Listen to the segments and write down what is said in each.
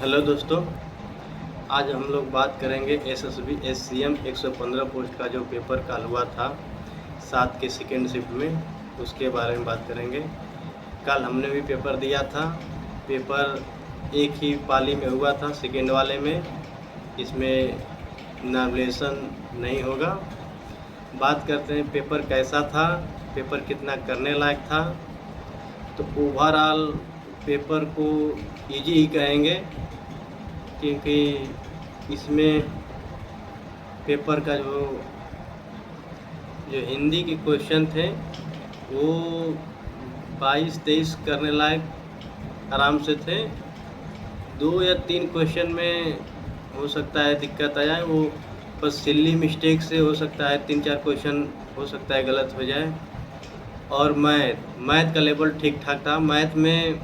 Hello दोस्तों, आज हम लोग बात करेंगे एसएसबी एससीएम 115 पोस्ट का जो पेपर कल हुआ था 7 के सेकेंड शिफ्ट में, उसके बारे में बात करेंगे। कल हमने भी पेपर दिया था। पेपर एक ही पाली में हुआ था, सेकेंड वाले में। इसमें नॉमिनेशन नहीं होगा। बात करते हैं पेपर कैसा था, पेपर कितना करने लायक था। तो ओवरऑल पेपर को इजी ही कहेंगे, क्योंकि इसमें पेपर का जो हिंदी के क्वेश्चन थे वो 22-23 करने लायक आराम से थे। 2 या 3 क्वेश्चन में हो सकता है दिक्कत आ जाए, वो बस सिली मिस्टेक से हो सकता है 3-4 क्वेश्चन हो सकता है गलत हो जाए। और मैथ का लेवल ठीक ठाक था। मैथ में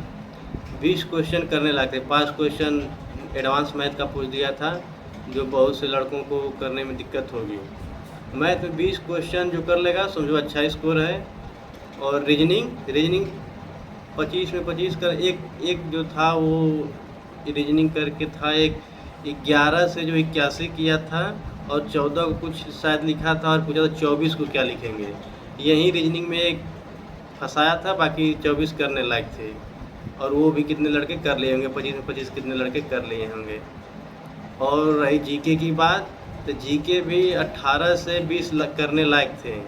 20 क्वेश्चन करने लायक थे। 5 क्वेश्चन एडवांस मैथ का पूछ दिया था, जो बहुत से लड़कों को करने में दिक्कत होगी। मैथ में 20 क्वेश्चन जो कर लेगा समझो अच्छा स्कोर है। और रीजनिंग 25 में 25 कर एक जो था वो रीजनिंग करके था। एक 11 से जो 81 किया था, और 14 को कुछ शायद लिखा था, और पूछा था 24 को क्या लिखेंगे। यही रीजनिंग में एक फंसाया था, बाकी 24 करने लायक थे। और वो भी कितने लड़के कर लिए होंगे, 25 में 25 कितने लड़के कर लिए होंगे। और रही जीके की बात, तो जीके भी 18 से 20 करने लायक थे।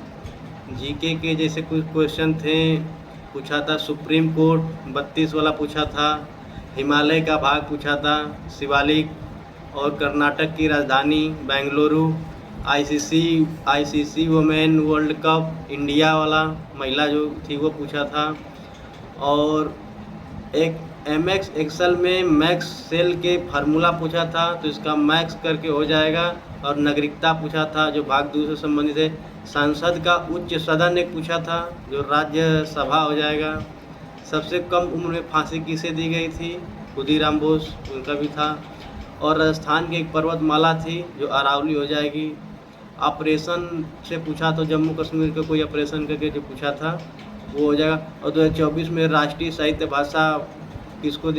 जीके के जैसे कुछ क्वेश्चन थे, पूछा था सुप्रीम कोर्ट 32 वाला पूछा था, हिमालय का भाग पूछा था, शिवालिक, और कर्नाटक की राजधानी Bengaluru, ICC women world cup India वाला महिला जो थी वो पूछा था। और एक एमएक्स एक्सेल में मैक्स सेल के फार्मूला पूछा था, तो इसका मैक्स करके हो जाएगा। और नागरिकता पूछा था, जो भाग 2 से संबंधित है। संसद का उच्च सदन एक पूछा था, जो राज्यसभा हो जाएगा। सबसे कम उम्र में फांसी किसे दी गई थी, खुदीराम बोस, उनका भी था। और राजस्थान की एक पर्वतमाला थी जो अरावली हो जाएगी। ऑपरेशन से पूछा तो जम्मू कश्मीर का कोई ऑपरेशन करके जो पूछा था वो हो जाएगा। और 2024 में राष्ट्रीय साहित्य भाषा किसको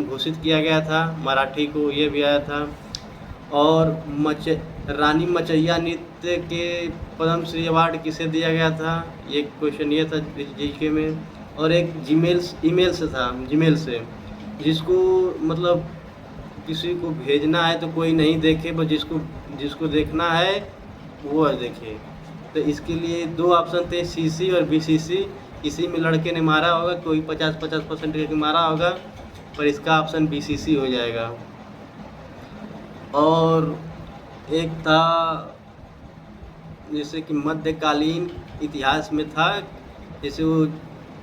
घोषित किया गया था, मराठी को, ये भी आया था। और रानी मचैया नृत्य के पद्मश्री अवार्ड किसे दिया गया था, ये क्वेश्चन ये था जीके में। और एक जीमेल से जिसको मतलब किसी को भेजना है तो कोई नहीं देखे, बस जिसको देखना है वो देखे। तो इसके लिए 2 ऑप्शन थे, सीसी और बीसीसी। इसी में लड़के ने मारा होगा, कोई 50% करके मारा होगा, पर इसका ऑप्शन बीसीसी हो जाएगा। और एक था जैसे कि मध्यकालीन इतिहास में था, जैसे वो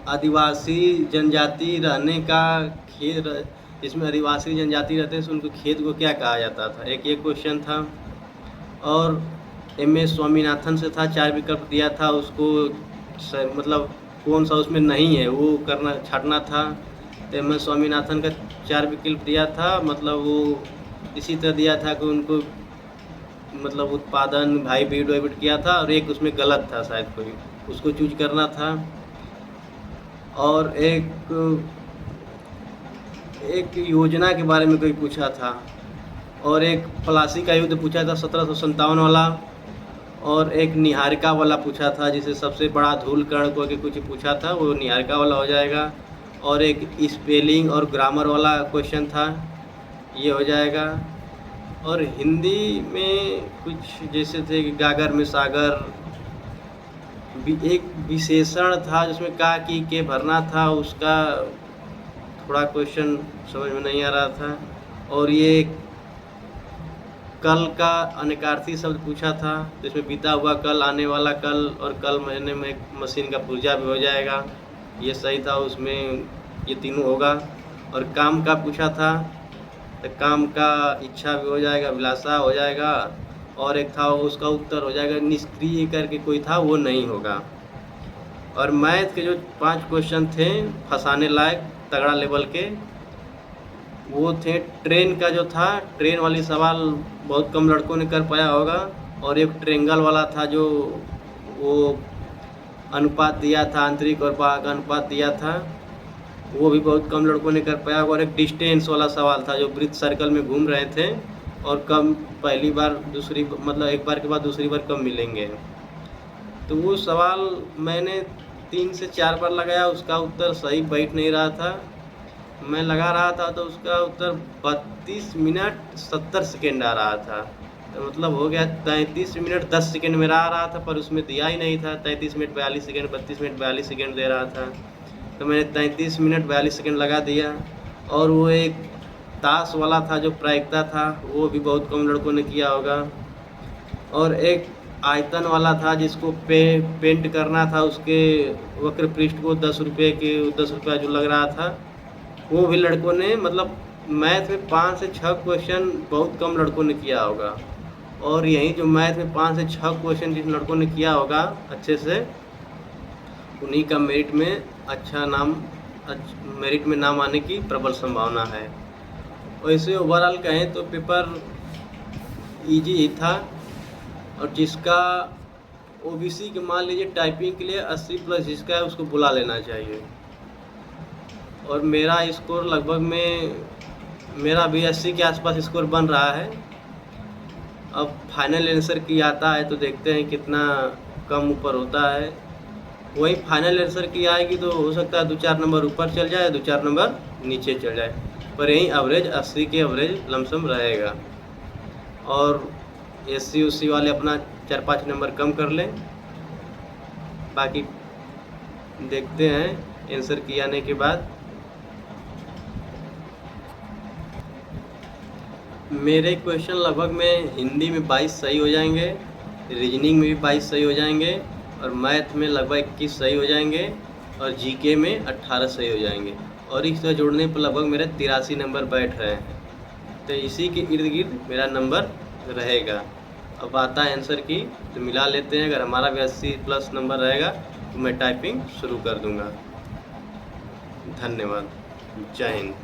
आदिवासी जनजाति रहने का खेत, जिसमें आदिवासी जनजाति रहते हैं, उनको खेत को क्या कहा जाता था, एक ये क्वेश्चन था। और MS स्वामीनाथन से था, 4 विकल्प दिया था, उसको मतलब कौन सा उसमें नहीं है वो छाटना था। तो MS स्वामीनाथन का 4 विकल्प दिया था, मतलब वो इसी तरह दिया था कि उनको मतलब उत्पादन हाइब्रिड किया था, और एक उसमें गलत था शायद, कोई उसको चूज करना था। और एक योजना के बारे में कोई पूछा था। और एक प्लासी का युद्ध पूछा था 1757 वाला। और एक निहारिका वाला पूछा था, जिसे सबसे बड़ा धूलकर्ण को के कुछ पूछा था, वो निहारिका वाला हो जाएगा। और एक स्पेलिंग और ग्रामर वाला क्वेश्चन था, ये हो जाएगा। और हिंदी में कुछ जैसे थे कि गागर में सागर, एक विशेषण था जिसमें का की के भरना था, उसका थोड़ा क्वेश्चन समझ में नहीं आ रहा था। और ये कल का अनेकार्थी शब्द पूछा था, जिसमें बीता हुआ कल, आने वाला कल, और कल महीने में एक मशीन का पुर्जा भी हो जाएगा, ये सही था, उसमें ये तीनों होगा। और काम का पूछा था, तो काम का इच्छा भी हो जाएगा, अभिलाषा हो जाएगा। और एक था उसका उत्तर हो जाएगा निष्क्रिय करके कोई था, वो नहीं होगा। और मैथ के जो 5 क्वेश्चन थे फंसाने लायक तगड़ा लेवल के, वो थे ट्रेन का जो था, ट्रेन वाली सवाल बहुत कम लड़कों ने कर पाया होगा। और एक ट्रेंगल वाला था, जो वो अनुपात दिया था, आंतरिक और बाह्य का अनुपात दिया था। वो भी बहुत कम लड़कों ने कर पाया। और एक डिस्टेंस वाला सवाल था जो वृत्त सर्कल में घूम रहे थे और कब पहली बार दूसरी मतलब एक बार के बाद दूसरी बार कब मिलेंगे। तो वो सवाल मैंने 3 से 4 बार लगाया, उसका उत्तर सही बैठ नहीं रहा था। मैं लगा रहा था तो उसका उत्तर 32 मिनट 70 सेकेंड आ रहा था। तो मतलब हो गया 33 मिनट 10 सेकेंड मेरा आ रहा था, पर उसमें दिया ही नहीं था 33 मिनट 42 सेकेंड, 32 मिनट 42 सेकेंड दे रहा था। तो मैंने 33 मिनट 42 सेकेंड लगा दिया। और वो एक ताश वाला था जो प्रायिकता था, वो भी बहुत कम लड़कों ने किया होगा। और एक आयतन वाला था जिसको पेंट करना था, उसके वक्र पृष्ठ को 10 रुपये जो लग रहा था, वो भी लड़कों ने मतलब मैथ में 5 से 6 क्वेश्चन बहुत कम लड़कों ने किया होगा। और यही जो मैथ में 5 से 6 क्वेश्चन जिन लड़कों ने किया होगा अच्छे से, उन्हीं का मेरिट में नाम आने की प्रबल संभावना है। वैसे ओवरऑल कहें तो पेपर इजी ही था। और जिसका ओबीसी के मान लीजिए टाइपिंग के लिए 80+ जिसका है उसको बुला लेना चाहिए। और मेरा स्कोर लगभग मेरा भी 80 के आसपास स्कोर बन रहा है। अब फाइनल आंसर की आता है तो देखते हैं कितना कम ऊपर होता है। वही फाइनल आंसर की आएगी तो हो सकता है 2-4 नंबर ऊपर चल जाए, 2-4 नंबर नीचे चल जाए, पर यही एवरेज 80 के एवरेज लमसम रहेगा। और SC UC वाले अपना 4-5 नंबर कम कर लें। बाकी देखते हैं आंसर की आने के बाद। मेरे क्वेश्चन लगभग में हिंदी में 22 सही हो जाएंगे, रीजनिंग में भी 22 सही हो जाएंगे, और मैथ में लगभग 21 सही हो जाएंगे, और जीके में 18 सही हो जाएंगे। और इससे जोड़ने पर लगभग मेरे 83 नंबर बैठ रहे हैं। तो इसी के इर्द गिर्द मेरा नंबर रहेगा। अब आता है आंसर की, तो मिला लेते हैं। अगर हमारा भी 80+ नंबर रहेगा तो मैं टाइपिंग शुरू कर दूंगा। धन्यवाद। जय हिंद।